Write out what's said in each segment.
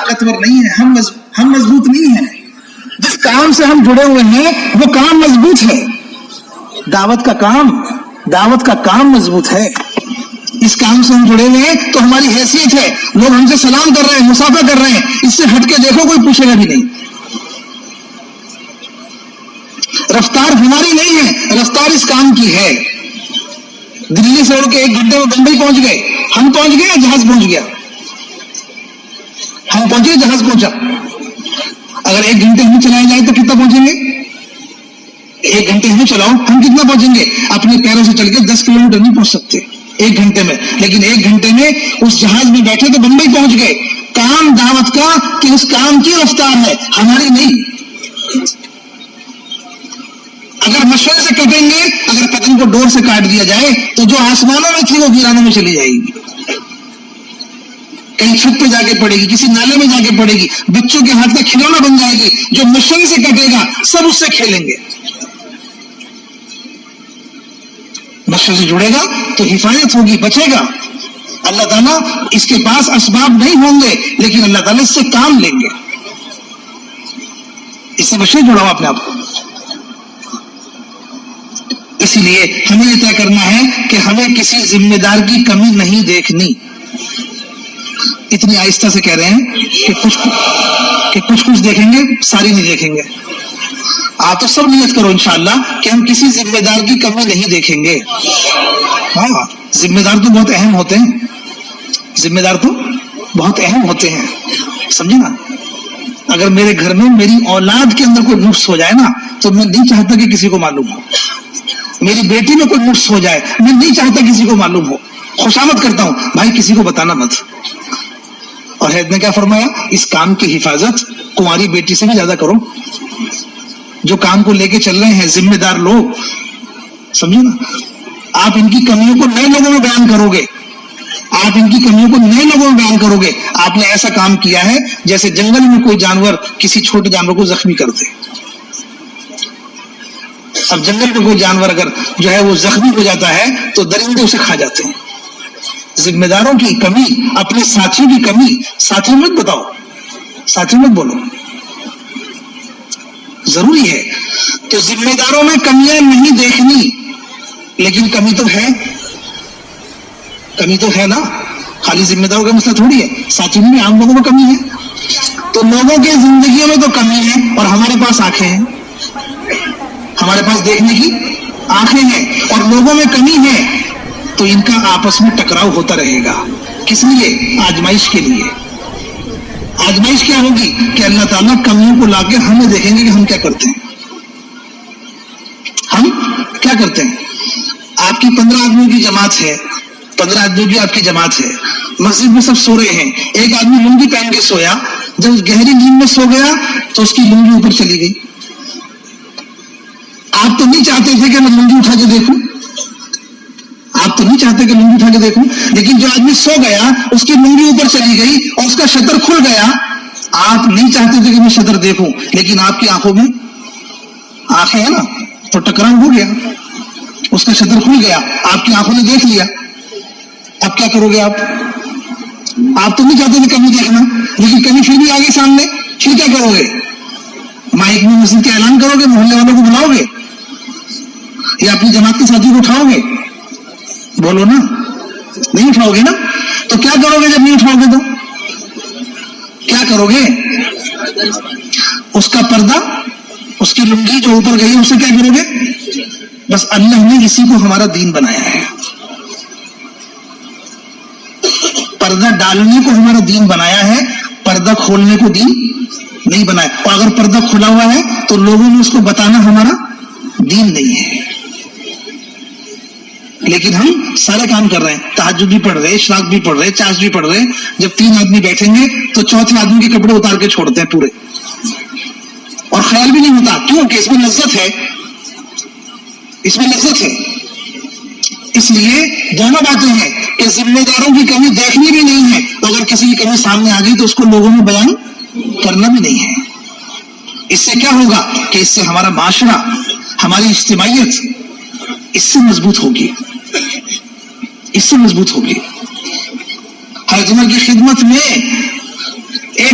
طاقتور نہیں ہیں، ہم مضبوط نہیں ہیں. جس کام سے ہم جڑے ہوئے ہیں وہ کام مضبوط ہے. دعوت کا کام مضبوط ہے. اس کام سے ہم جڑے ہوئے ہیں تو ہماری حیثیت ہے. لوگ ہم سے سلام کر رہے ہیں، مصافحہ کر رہے ہیں، اس سے ہٹ کے دیکھو کوئی پوچھے گا بھی نہیں. رفتار ہماری نہیں ہے، رفتار اس کام کی ہے. دلی سے اڑ کے 1 گھنٹے میں بمبئی پہنچ گئے. ہم پہنچ گئے یا جہاز پہنچ گیا؟ ہم پہنچے، جہاز پہنچا. اگر 1 گھنٹے ہم چلائے جائے تو کتنا پہنچیں گے؟ 1 گھنٹے ہم چلاؤ، ہم کتنا پہنچیں گے؟ اپنے پیروں سے چل کے 10 کلومیٹر نہیں پہنچ سکتے 1 گھنٹے میں. لیکن 1 گھنٹے میں اس جہاز میں بیٹھے تو بمبئی پہنچ گئے. کام دعوت کا کہ اس کام کی رفتار ہے، ہماری نہیں. اگر مشورے سے کٹیں گے، اگر پتن کو ڈور سے کاٹ دیا جائے تو جو آسمانوں میں تھی وہ ویرانوں میں چلی جائے گی. کہیں چھت پہ جا کے پڑے گی، کسی نالے میں جا کے پڑے گی، بچوں کے ہاتھ کا کھلونا بن جائے گی. جو مشورے سے کٹے گا سب اس سے کھیلیں گے. مشورے سے جڑے گا تو حفاظت ہوگی، بچے گا. اللہ تعالیٰ اس کے پاس اسباب نہیں ہوں گے لیکن اللہ تعالیٰ اس سے کام لیں گے. اس سے مشورے جڑاؤ اپنے آپ کو. اسی لیے ہمیں یہ طے کرنا ہے کہ ہمیں کسی ذمہ دار کی کمی نہیں دیکھنی. اتنی آہستہ سے کہہ رہے ہیں کہ کچھ دیکھیں گے، ساری نہیں دیکھیں گے. آپ تو سب نیت کرو انشاءاللہ کہ ہم کسی ذمہ دار کی کمی نہیں دیکھیں گے. ہاں، ذمہ دار تو بہت اہم ہوتے ہیں. ذمہ دار تو بہت اہم ہوتے ہیں، سمجھے نا. اگر میرے گھر میں میری اولاد کے اندر کوئی نقص ہو جائے نا تو میں نہیں چاہتا کہ کسی کو معلوم ہو. میری بیٹی میں کوئی نقص ہو جائے میں نہیں چاہتا کسی کو معلوم ہو. خوشامد کرتا ہوں بھائی کسی کو بتانا مت. اور حید نے کیا فرمایا؟ اس کام کی حفاظت کنواری بیٹی سے بھی زیادہ کرو. جو کام کو لے کے چل رہے ہیں ذمہ دار لوگ، سمجھے نا. آپ ان کی کمیوں کو نئے لوگوں میں بیان کرو گے، آپ ان کی کمیوں کو نئے لوگوں میں بیان کرو گے. آپ نے ایسا کام کیا ہے جیسے جنگل میں کوئی جانور کسی چھوٹے جانور کو زخمی کر دے. اب جنگل میں کوئی جانور اگر جو ہے وہ زخمی ہو جاتا ہے تو درندے اسے کھا جاتے ہیں. ذمہ داروں کی کمی، اپنے ساتھیوں کی کمی ساتھیوں مت بتاؤ، ساتھیوں مت بولو. ضروری ہے تو ذمہ داروں میں کمیاں نہیں دیکھنی. لیکن کمی تو ہے نا. خالی ذمہ داروں کا مسئلہ تھوڑی ہے، ساتھیوں میں عام لوگوں میں کمی ہے. تو لوگوں کی زندگیوں میں تو کمی ہے اور ہمارے پاس آنکھیں ہیں، ہمارے پاس دیکھنے کی آنکھیں ہیں اور لوگوں میں کمی ہے. تو ان کا آپس میں ٹکراؤ ہوتا رہے گا. کس لیے؟ آزمائش کے لیے. آزمائش کیا ہوگی کہ اللہ تعالیٰ کمیوں کو لا کے ہمیں دیکھیں گے کہ ہم کیا کرتے ہیں. ہم کیا کرتے ہیں؟ آپ کی 15 آدمیوں کی جماعت ہے، 15 آدمیوں کی آپ کی جماعت ہے، مسجد میں سب سو رہے ہیں. ایک آدمی لنگی پہن کے سویا، جب گہری نیند میں سو گیا تو اس کی لنگی اوپر چلی گئی. آپ تو نہیں چاہتے تھے کہ میں لنگی اٹھا کے دیکھوں، آپ تو نہیں چاہتے کہ لنگی اٹھا کے دیکھوں، لیکن جو آدمی سو گیا اس کی لنگی اوپر چلی گئی اور اس کا شطر کھل گیا. آپ نہیں چاہتے تھے کہ میں شطر دیکھوں، لیکن آپ کی آنکھوں میں آنکھیں ہیں نا تو ٹکراؤ ہو گیا، اس کا شطر کھل گیا، آپ کی آنکھوں نے دیکھ لیا. اب کیا کرو گے آپ تو نہیں چاہتے تھے کمی دیکھنا، لیکن کمی پھر بھی آگے سامنے. پھر کیا کرو گے؟ مائک میں مسجد کا اعلان کرو گے، محلے والوں کو بلاؤ گے یا اپنی جماعت کے ساتھی کو اٹھاؤ گے؟ بولو نا، نہیں اٹھاؤ گے نا. تو کیا کرو گے جب نہیں اٹھاؤ گے تو کیا کرو گے؟ اس کا پردہ، اس کی لنگی جو اوپر گئی اسے کیا کرو گے؟ بس اللہ نے اسی کو ہمارا دین بنایا ہے. پردہ ڈالنے کو ہمارا دین بنایا ہے، پردہ کھولنے کو دین نہیں بنایا. اور اگر پردہ کھلا ہوا ہے تو لوگوں میں اس کو بتانا ہمارا دین نہیں ہے. لیکن ہم سارے کام کر رہے ہیں، تہجد بھی پڑھ رہے، اشراق بھی پڑھ رہے، چاشت بھی پڑھ رہے. جب 3 آدمی بیٹھیں گے تو چوتھے آدمی کے کپڑے اتار کے چھوڑتے ہیں پورے، اور خیال بھی نہیں ہوتا. کیوں؟ کہ اس میں لذت ہے، اس میں لذت ہے. اس لیے دونوں باتیں ہیں کہ ذمہ داروں کی کمی دیکھنی بھی نہیں ہے، اگر کسی کی کمی سامنے آ گئی تو اس کو لوگوں میں بیان کرنا بھی نہیں ہے. اس سے کیا ہوگا کہ اس سے ہمارا معاشرہ، ہماری اجتماعیت اس سے مضبوط ہوگی، اس سے مضبوط ہوگی. حضرت عمر کی خدمت میں ایک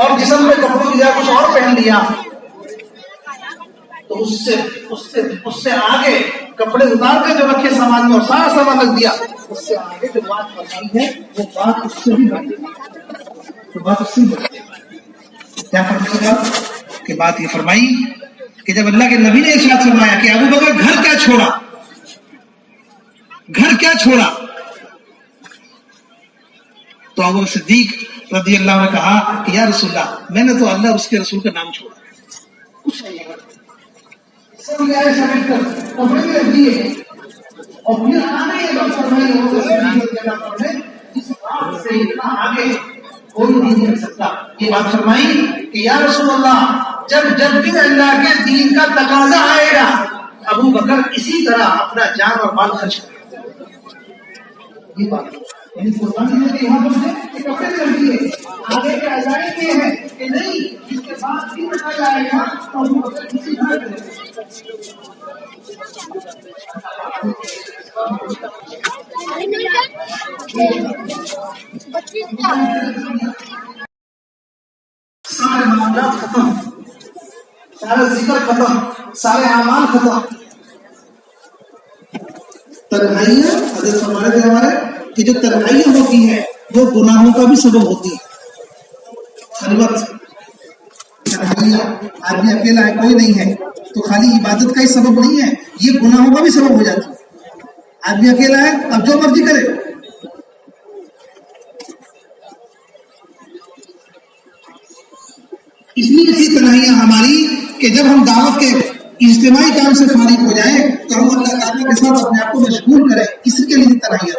اور جسم میں کپڑوں کی جگہ کچھ اور پہن لیا تو اس سے آگے کپڑے اتار کے جو رکھے سامان میں اور سارا سامان رکھ دیا، اس سے آگے جو بات فرمائی ہے وہ بات اس سے بھی بڑھتی ہے، تو بات اس سے بڑھتی ہے۔ کیا فرمائی بات کہ بات یہ فرمائی کہ جب اللہ کے نبی نے ارشاد فرمایا کہ ابو بکر گھر کیا چھوڑا، گھر کیا چھوڑا، تو ابو بکر صدیق رضی اللہ عنہ نے کہا کہ یا رسول اللہ، میں نے تو اللہ اور اس کے رسول کا نام چھوڑا، کچھ نہیں ہے، سب آئے سمجھ کر کپڑے بھی رکھ دیے اور پھر آگے یہ بات فرمائی ابو بکر صدیق رضی اللہ عنہ نے، اس بات سے اتنا آگے کوئی نہیں کر سکتا۔ یہ بات فرمائی کہ یا رسول اللہ، جب بھی اللہ کے دین کا تقاضا آئے گا ابو بکر اسی طرح اپنا جان اور مال خرچ کرے گا۔ یہ بات یعنی قربانی ہے کہ یہاں پر کپڑے کر دیے، آگے کے آزادی کے ہیں کہ نہیں، اس کے بعد بھی رکھا جائے گا تو ابو بکر اسی طرح کرے گا۔ سارے معاملات ختم، سارے ذکر ختم، سارے اعمال ختم، تنہائیاں حضرت فرماتے تھے ہمارے کہ جو تنہائیاں ہوتی ہیں وہ گناہوں کا بھی سبب ہوتی ہے۔ خلوت، تنہائیاں، آدمی اکیلا ہے، کوئی نہیں ہے تو خالی عبادت کا ہی سبب نہیں ہے، یہ گناہوں کا بھی سبب ہو جاتی ہے۔ آدمی اکیلا ہے، اب جو مرضی کرے، اس لیے تھی تنہائیاں ہماری کہ جب ہم دعوت کے اجتماعی کام سے فارغ ہو جائیں تو ہم اللہ تعالیٰ کے ساتھ اپنے آپ کو مشغول کریں، اس کے لیے تنہائیاں۔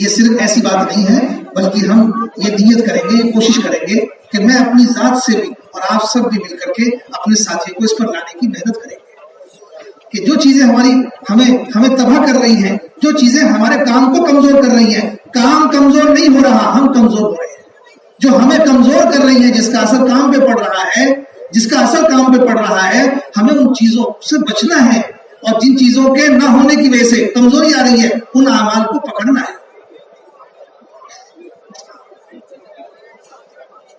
یہ صرف ایسی بات نہیں ہے بلکہ ہم یہ نیت کریں گے، یہ کوشش کریں گے کہ میں اپنی ذات سے بھی اور آپ سب بھی مل کر کے اپنے ساتھی کو اس پر لانے کی محنت کریں گے کہ جو چیزیں ہمیں تباہ کر رہی ہیں، جو چیزیں ہمارے کام کو کمزور کر رہی ہیں، کام کمزور نہیں ہو رہا، ہم کمزور ہو رہے ہیں۔ جو ہمیں کمزور کر رہی ہے، جس کا اثر کام پہ پڑ رہا ہے، ہمیں ان چیزوں سے بچنا ہے، اور جن چیزوں کے نہ ہونے کی وجہ سے کمزوری آ رہی ہے ان اعمال کو پکڑنا ہے،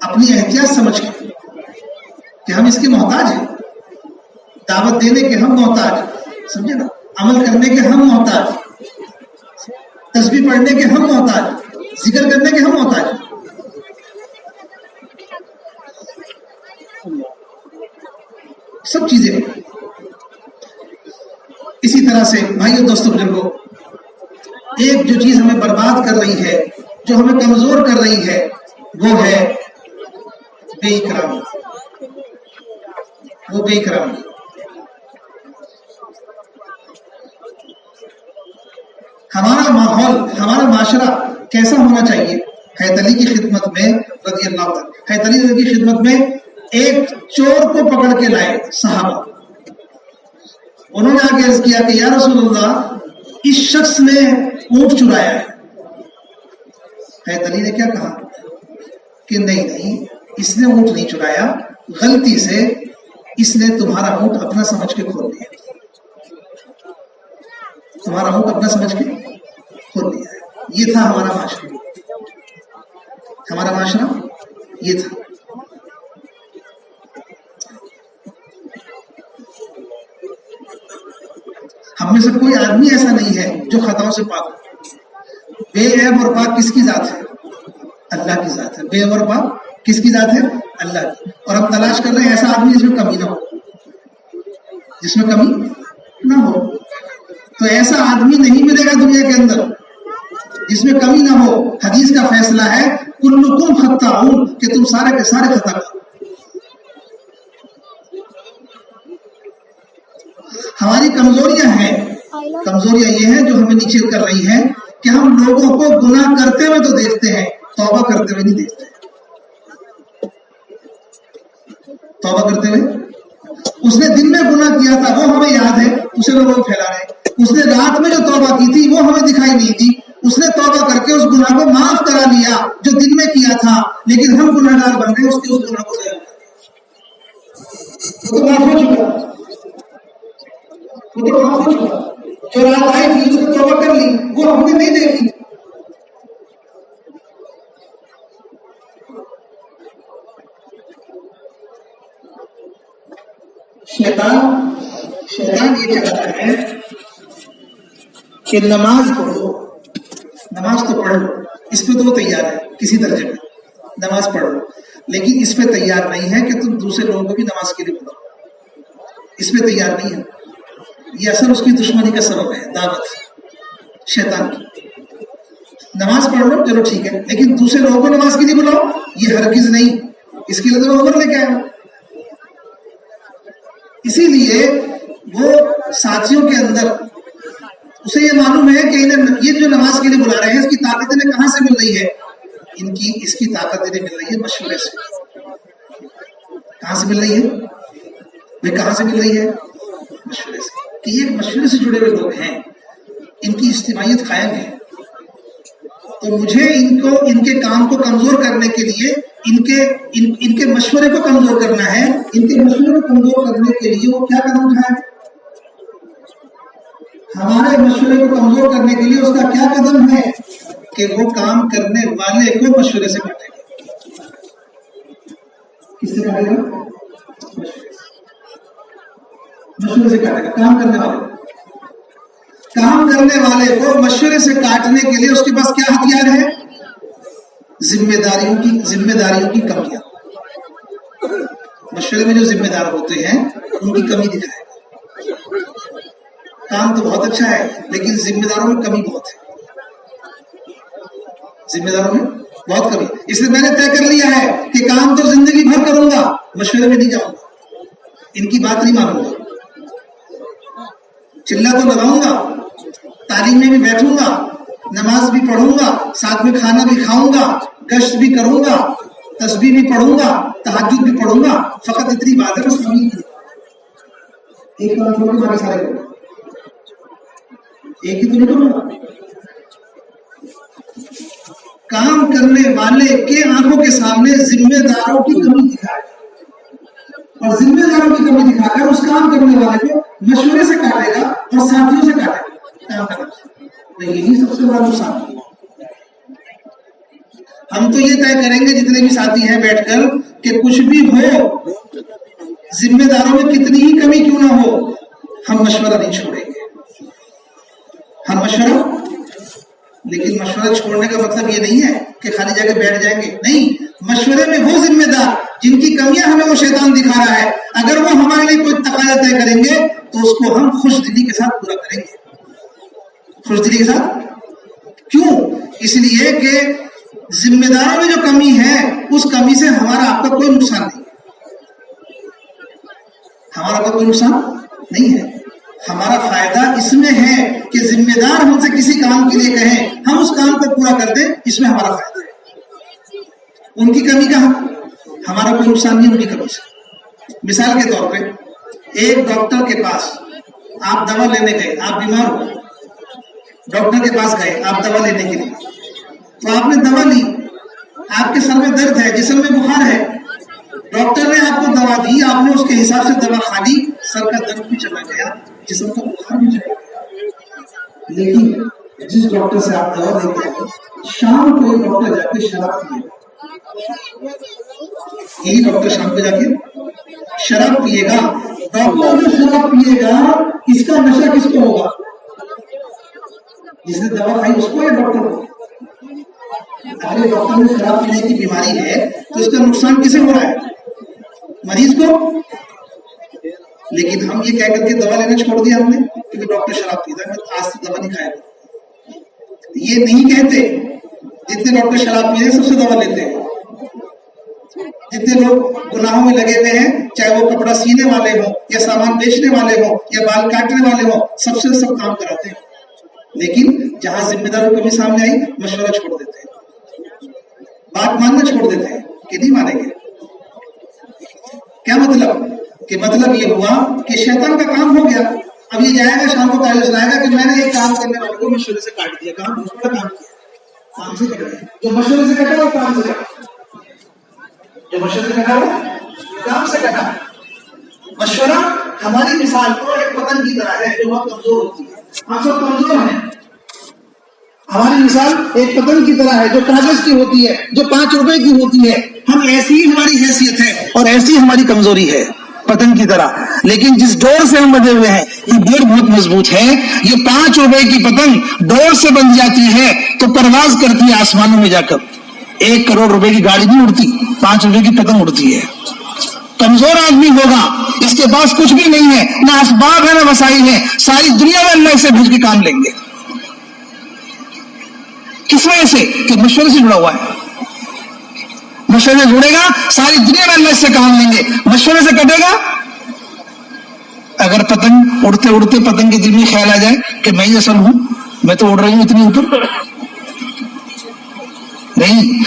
اپنی احتیاط سمجھ کے کہ ہم اس کے محتاج ہیں، دعوت دینے کے ہم محتاج، سمجھے نا، عمل کرنے کے ہم محتاج، تسبیح پڑھنے کے ہم محتاج، ذکر کرنے کے ہم محتاج، سب چیزیں۔ اسی طرح سے بھائیو دوستو بزرگوں، ایک جو چیز ہمیں برباد کر رہی ہے، جو ہمیں کمزور کر رہی ہے، وہ ہے بے اکرامی، وہ بے اکرامی۔ ہمارا ماحول، ہمارا معاشرہ کیسا ہونا چاہیے؟ حضرت علی کی خدمت میں رضی اللہ عنہ، حضرت علی کی خدمت میں ایک چور کو پکڑ کے لائے صحابہ، انہوں نے آگے عرض کیا کہ یا رسول اللہ، اس شخص نے اونٹ چرایا ہے۔ حضرت علی نے کیا کہا کہ نہیں، اس نے اونٹ نہیں چرایا، غلطی سے اس نے تمہارا اونٹ اپنا سمجھ کے کھول لیا، تمہارا اونٹ اپنا سمجھ کے کھول لیا ہے۔ یہ تھا ہمارا معاشرہ، ہمارا معاشرہ یہ تھا۔ ہم میں سے کوئی آدمی ایسا نہیں ہے جو خطاؤں سے پاک ہو۔ بے عیب اور پاک کس کی ذات ہے؟ اللہ کی ذات ہے۔ بے عیب اور پاک کس کی ذات ہے؟ اللہ کی۔ اور ہم تلاش کر رہے ہیں ایسا آدمی جس میں کمی نہ ہو، جس میں کمی نہ ہو۔ تو ایسا آدمی نہیں ملے گا دنیا کے اندر جس میں کمی نہ ہو۔ حدیث کا فیصلہ ہے کلکم خطاؤن، کہ تم سارے کے سارے خطا کرو۔ ہماری کمزوریاں ہیں، کمزوریاں یہ ہیں جو ہمیں نیچے کر رہی ہیں کہ ہم لوگوں کو گناہ کرتے ہوئے تو دیکھتے ہیں، توبہ کرتے ہوئے نہیں دیکھتے۔ توبہ کرتے ہوئے، اس نے دن میں گناہ کیا تھا وہ ہمیں یاد ہے، اسے لوگ پھیلا رہے ہیں۔ اس نے رات میں جو توبہ کی تھی وہ ہمیں دکھائی نہیں تھی، اس نے توبہ کر کے اس گناہ کو معاف کرا لیا جو دن میں کیا تھا، لیکن ہم گناہ گار بن گئے اس کے اس گناہ کو وہ تو معاف ہو چکا، وہ تو معاف ہو چکا۔ جو رات آئی تھی جو توبہ کر لی وہ ہم نے نہیں دیکھی، شیطان یہ چاہتا ہے کہ نماز پڑھو، نماز تو پڑھ لو، اس پہ تو وہ تیار ہے کسی درجے میں، نماز پڑھ لو، لیکن اس پہ تیار نہیں ہے کہ تم دوسرے لوگوں کو بھی نماز کے لیے بلاؤ، اس پہ تیار نہیں ہے. یہ اصل اس کی دشمنی کا سبب ہے، دعوت شیطان کی. نماز پڑھ لو چلو ٹھیک ہے، لیکن دوسرے لوگوں کو نماز کے لیے بلاؤ، یہ ہرگز نہیں. اس کے لیے تو عمر لے کے آیا. اسی لیے وہ ساتھیوں کے اندر اسے یہ معلوم ہے کہ انہیں یہ جو نماز کے لیے بلا رہے ہیں اس کی طاقت انہیں کہاں سے مل رہی ہے؟ اس کی طاقت انہیں مل رہی ہے مشورے سے. کہاں سے مل رہی ہے بھائی؟ کہاں سے مل رہی ہے؟ مشورے سے. کہ یہ مشورے سے جڑے ہوئے لوگ ہیں، ان کی اجتماعیت قائم ہے، تو مجھے ان کے کام کو کمزور کرنے کے لیے ان کے مشورے کو کمزور کرنا ہے. ان کے مشورے کو کمزور کرنے کے لیے وہ کیا قدم اٹھائے؟ ہمارے مشورے کو کمزور کرنے کے لیے اس کا کیا قدم ہے کہ وہ کام کرنے والے کو مشورے سے کاٹے گا. کس سے کاٹے گا؟ مشورے سے کاٹے گا. کام کرنے والے کو مشورے سے کاٹنے کے لیے اس کے پاس کیا ہتھیار ہے؟ ذمہ داریوں کی کمیاں. مشورے میں جو ذمہ دار ہوتے ہیں ان کی کمی دکھائے گا. کام تو بہت اچھا ہے لیکن ذمہ داروں میں کمی بہت ہے. ذمہ داروں میں بہت کمی. اس لیے میں نے طے کر لیا ہے کہ کام تو زندگی بھر کروں گا، مشورے میں نہیں جاؤں گا، ان کی بات نہیں مانوں گا. چلا تو لگاؤں گا، تعلیم میں بھی بیٹھوں گا، نماز بھی پڑھوں گا، ساتھ میں کھانا بھی کھاؤں گا، گشت بھی کروں گا، تسبیح بھی پڑھوں گا، تہجد بھی پڑھوں گا. فقط اتنی بات ہے بس کمی ایک کام چھوڑ کے باقی سارے کروں گا. ایک ہی تو نہیں کروں گا. کام کرنے والے کے آنکھوں کے سامنے ذمہ داروں کی کمی دکھائے اور ذمہ داروں کی کمی دکھا کر اس کام کرنے والے کو مشورے سے کاٹے گا اور ساتھیوں سے کاٹے گا. کام کرنا یہی سب سے بڑا نقصان ہے. ہم تو یہ طے کریں گے جتنے بھی ساتھی ہیں بیٹھ کر کہ کچھ بھی ہو، ذمہ داروں میں کتنی ہی کمی کیوں نہ ہو، ہم مشورہ نہیں چھوڑیں گے. ہم مشورہ، لیکن مشورہ چھوڑنے کا مطلب یہ نہیں ہے کہ خالی جا کے بیٹھ جائیں گے. نہیں، مشورے میں وہ ذمہ دار جن کی کمیاں ہمیں وہ شیطان دکھا رہا ہے، اگر وہ ہمارے لیے کوئی تقاضا طے کریں گے تو اس کو ہم خوش دلی کے ساتھ پورا کریں گے. خوش دلی کے ساتھ کیوں؟ اس لیے کہ ذمہ داروں میں جو کمی ہے اس کمی سے ہمارا آپ کا کوئی نقصان نہیں. ہمارا آپ کا کوئی نقصان نہیں ہے. ہمارا فائدہ اس میں ہے کہ ذمہ دار ہم سے کسی کام کے لیے کہیں، ہم اس کام کو پورا کر دیں، اس میں ہمارا فائدہ ہے. ان کی کمی کہاں؟ ہمارا کوئی نقصان نہیں ان کی کمی سے. مثال کے طور پہ ایک ڈاکٹر کے پاس آپ دوا لینے گئے، آپ بیمار ہو، ڈاکٹر کے پاس گئے آپ دوا لینے کے لیے، تو آپ نے دوا لی، آپ کے سر میں درد ہے، جسم میں بخار ہے، ڈاکٹر نے آپ کو دوا دی، آپ نے اس کے حساب سے دوا کھا لی، سر کا درد بھی چلا گیا، جسم کا بخار بھی چلا گیا. لیکن جس ڈاکٹر سے آپ دوا لیتے ہیں شام کو ڈاکٹر جا کے شراب پیے گا. یہی ڈاکٹر شام کو جا کے شراب پیے گا. ڈاکٹر جو شراب پیے گا اس کا نشہ کس کو ہوگا؟ جس نے دوا کھائی اس کو یا ڈاکٹر کو؟ اگر ڈاکٹر نے شراب پینے کی بیماری ہے تو اس کا نقصان کسے ہو رہا ہے؟ مریض کو. لیکن ہم یہ کہہ کر کے دوا لینا چھوڑ دیا ہم نے کیونکہ ڈاکٹر شراب پیتا ہے، آج سے دوا نہیں کھایا. یہ نہیں کہتے جتنے ڈاکٹر شراب پیتے ہیں سب سے دوا لیتے ہیں. جتنے لوگ گناہوں میں لگے ہوئے ہیں، چاہے وہ کپڑا سینے والے ہوں یا سامان بیچنے والے ہوں یا بال کاٹنے والے ہوں، سب سے سب کام کراتے ہیں. لیکن جہاں ذمہ داری کمی سامنے آئی مشورہ چھوڑ دیتے ہیں، بات ماننا چھوڑ دیتے ہیں کہ نہیں مانیں گے. کیا مطلب؟ کہ مطلب یہ ہوا کہ شیطان کا کام ہو گیا. اب یہ جائے گا شام کو تعلیم سنائے گا کہ میں نے ایک کام کرنے والے کو مشورے سے کاٹ دیا. کام دوسرا کام کیا، کام سے کٹا. جو مشورے سے کٹا وہ کام سے کٹا، جو مشورے سے کٹا وہ کام سے کٹا. مشورہ ہماری مثال کو ایک پتنگ کی طرح ہے جو بہت کمزور ہوتی ہے. ہم سب کمزور ہیں. ہماری مثال ایک پتنگ کی طرح ہے جو کاغذ کی ہوتی ہے، جو 5 روپے کی ہوتی ہے. ہم ایسی ہی ہماری حیثیت ہے اور ایسی ہماری کمزوری ہے. پتنگ کی طرح. لیکن جس ڈور سے ہم بندھے ہوئے ہیں یہ ڈور بہت مضبوط ہے. یہ 5 روپے کی پتنگ ڈور سے بندھ جاتی ہے تو پرواز کرتی ہے آسمانوں میں جا کر. 1 کروڑ روپے کی گاڑی نہیں اڑتی, 5 روپے کی پتنگ اڑتی ہے. کمزور آدمی ہوگا, اس کے پاس کچھ بھی نہیں ہے, نہ اسباب ہے نہ وسائل ہے, ساری دنیا میں اللہ سے بھیج کے کام لیں گے. کس وجہ سے؟ کہ مشورے سے جڑا ہوا ہے. مشورے سے جڑے گا, ساری دنیا میں اللہ سے کام لیں گے. مشورے سے کٹے گا. اگر پتنگ اڑتے اڑتے پتنگ کے دل میں خیال آ جائے کہ میں ہی اصل ہوں, میں تو اڑ رہی ہوں اتنی اوپر, نہیں,